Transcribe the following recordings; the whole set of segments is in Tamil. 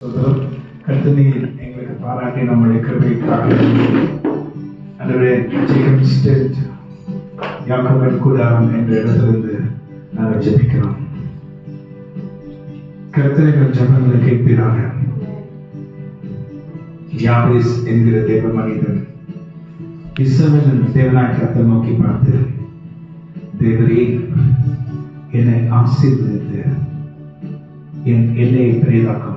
கர்த்தனை எங்களுக்கு பாராட்டி நம்முடைய கிருபைக்காக அன்றைய ஜேக்கப் ஸ்டேட் யாக்கோபின் கூடாரம் என்ற இடத்திலிருந்து நாங்கள் ஜெபிக்கிறோம். கர்த்தரை ஜெபங்களை கேட்பீராக. யாபேஸ் என்கிற தேவ மனிதன் இஸ்ரவேலின் தேவனாய் கர்த்தரை நோக்கி பார்த்து, தேவரே என்னை ஆசீர்வதித்து என் எல்லையை பெரிதாக்கும்.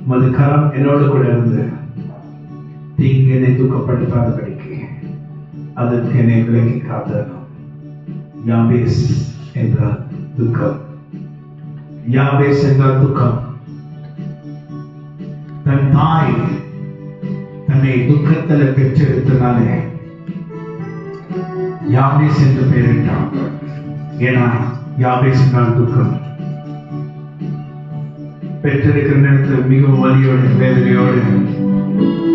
உமது கரம் என்னோடு கூட இருந்து தீங்கு என்னை துக்கப்படுத்தாதபடிக்கு அதற்கு என்னை விலக்கி காத்தரணும். யாபேஸ் என்றால் துக்கம். யாபேஸ் என்றால் துக்கம். தன் தாய் தன்னை துக்கத்தில் பெற்றெடுத்தனாலே யாபேஸ் என்று பெயரிட்டான். ஏன்னா யாபேஸ் என்றால் துக்கம். பெற்றிருக்கிற நேரத்தில் மிகவும் வலியோடு வேதனையோடு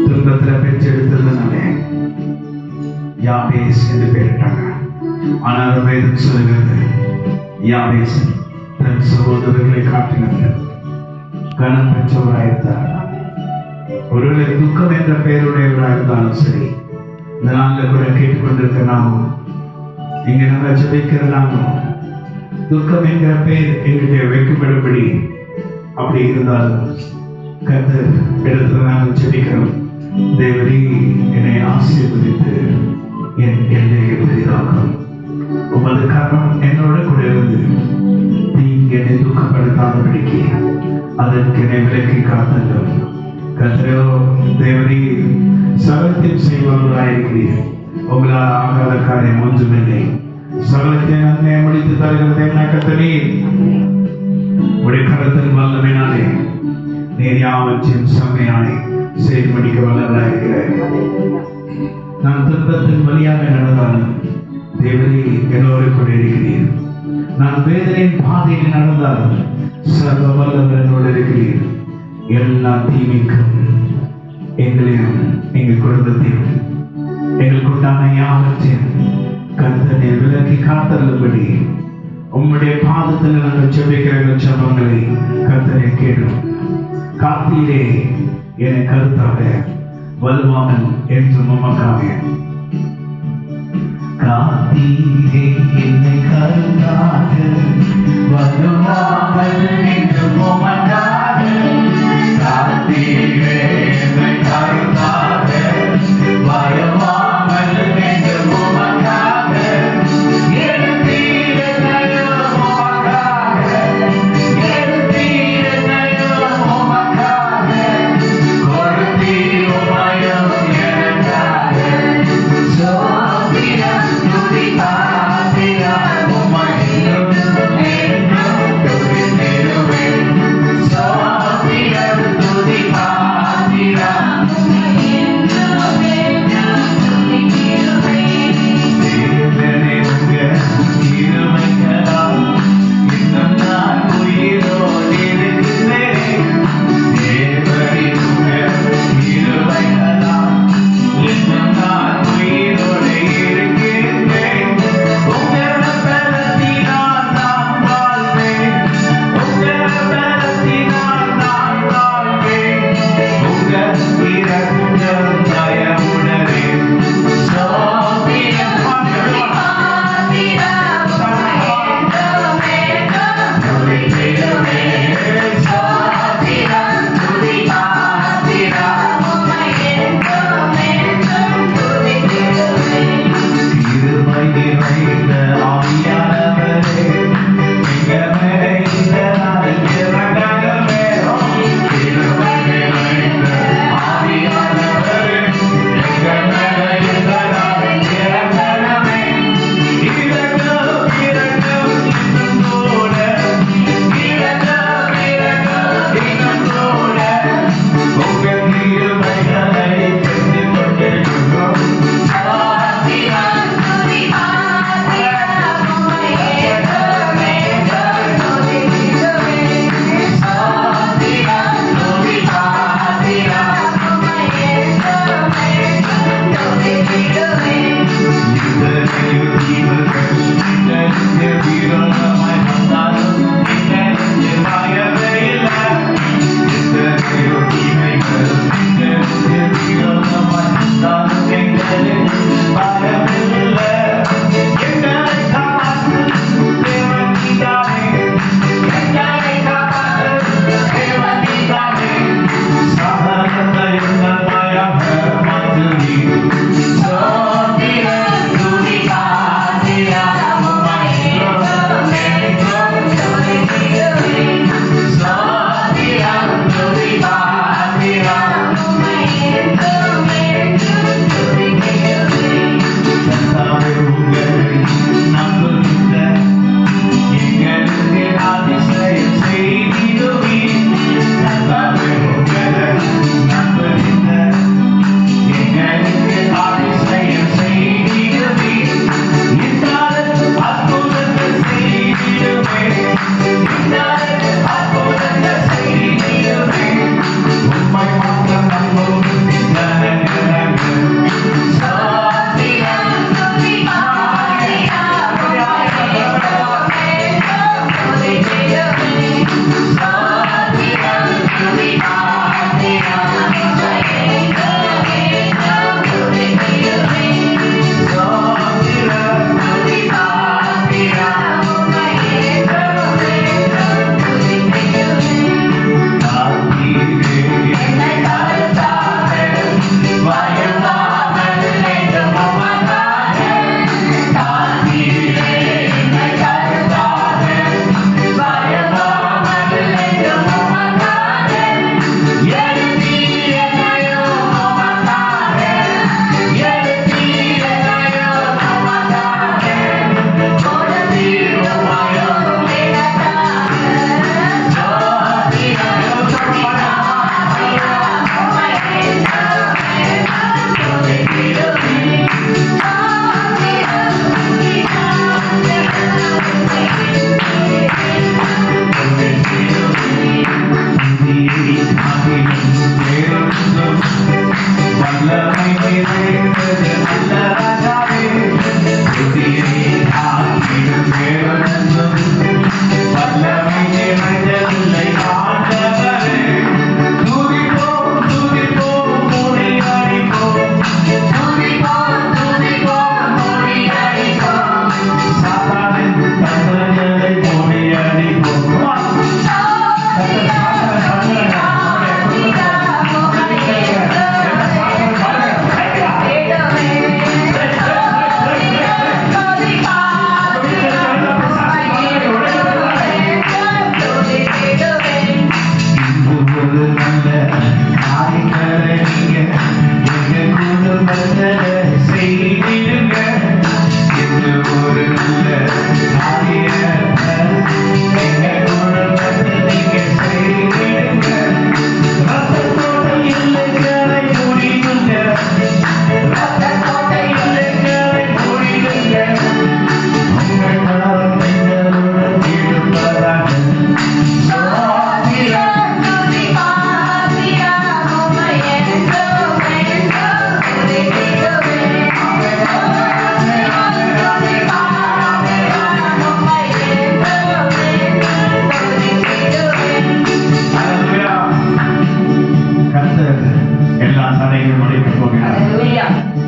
துன்பத்தில் பெற்றெடுத்ததுனாலே யாபேஸ் என்று பெயரிட்டாங்க. ஆனால் வேதம் சொல்லுகிறது, யாபேஸ் தன் சகோதரர்களை காட்டினது கனம் பெற்றவராயிருந்தார். ஒருவேளை துக்கம் என்ற பெயருடையவராக இருந்தாலும் சரி, இந்த நாளில் கூட கேட்டுக்கொண்டிருக்க நாமும் இங்க நம்ம ஜெபிக்கிற நாமும் துக்கம் என்கிற பெயர் எங்களுடைய வைக்கப்படும்படி அப்படி இருந்தாலும் கர்த்தர் இடத்துல நாங்கள் ஜெபிக்கிறோம். தேவரே என்னை ஆசீர்வதித்து என் எல்லையை பெரிதாக்கும். உமது கரம் என்னோட கூட இருந்து தீங்கு என்னை துக்கப்படுத்தாதபடிக்கு அதற்கு என்னை விலக்கி காத்தல்லும். கர்த்தரோ தேவரே சகலத்தையும் செய்பவராயிருக்கிறீர். உங்களால் ஆகாத காரியம் ஒன்றுமில்லை. சகலத்தை நன்மையை முடித்து தருகிற தேவனாய் கர்த்தரே, உடைய கரத்தின் வல்லமையினாலே நீர் யாவற்றையும் செம்மையாய் செய்து முடிக்க வல்லவராயிருக்கிறார். நான் துன்பத்தின் வழியாக நடந்தாலும் தேவரே என்னோடு கூட இருக்கிறீர். நான் வேதனையின் பாதையில் நடந்தாலும் சர்வ வல்லவர் என்னோடு இருக்கிறீர். எல்லா தீமைக்கும் எங்களையும் எங்கள் குடும்பத்தையும் எங்களுக்கு உண்டான யாவற்றையும் கர்த்தனை விலக்கி காத்தருளும்படி உம்முடைய பாதத்தில் நாங்கள் ஜெபிக்கிற ஜெபங்களை கர்த்தரை கேடும். காத்தீரே என்னை கருத்தாக, வலுவாமல் என்றும் உமக்காக. காத்தீரே என்னை கருத்தாக, வலுவாமல் என்றும் உமக்காக. காத்தீரே என்னை கருத்தாக, வலுவாமல் என்றும் உமக்காக. So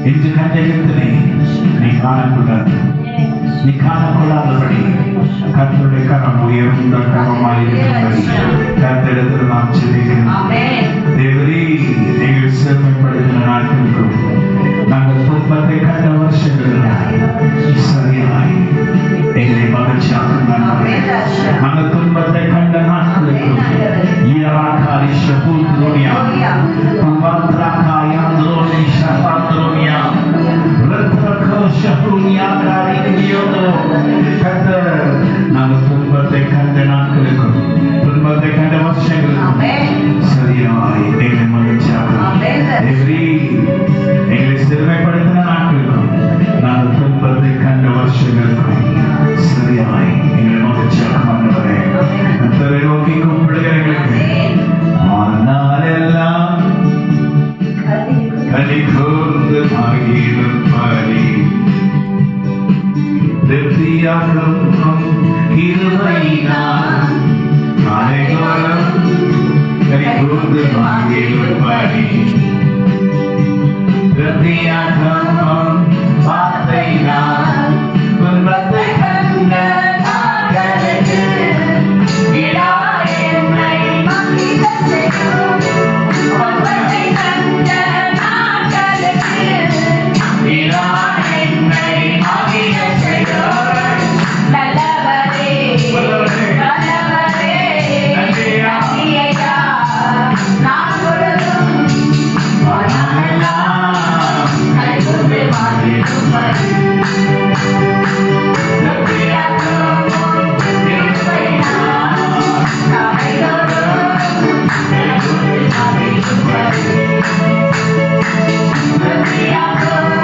இன்று கண்டகத்தினை நீ காணக்கூடாது. நீ காணக்கூடாதபடி கர்த்தருடைய கரம் உயர்ந்த கரமாயிருக்கிறது. கர்த்தரிடத்தில் நாம் ஜெபிக்கிறோம். தேவரே, நீங்கள் சிறுமைப்படுத்தின நாட்களுக்கும் நாங்கள் துன்பத்தை கண்ட வருஷங்கள் சரியாய் எங்களை மகிழ்ச்சியாக்கும். நாங்கள் துன்பத்தை கண்ட நாட்களுக்கும் நாங்கள் துன்பத்தை கண்ட நாட்களுக்கும் துன்பத்தை கண்ட வருஷங்களுக்கும் சரியாய் எங்களை மகிழ்ச்சியாகும். எங்களை சிறுமைப்படுத்தின நாட்களுக்கும் நாங்கள் துன்பத்தை கண்ட வருஷங்களுக்கும் சரியாய் எங்களை மகிழ்ச்சியாகும். ஆண்டவரே, கர்த்தரை நோக்கி கூப்பிடுகிறவர்களுக்கு வாழ்நாளெல்லாம் கனி கூர்ந்து மகிழும்படி திருப்தியாகும் கிருபையினால் அனைவரும் கனி கூர்ந்து மகிழும்படி திருப்தியாகும் வார்த்தையினால் துன்பத்தை கண்ட நாட்களுக்கு Yeah.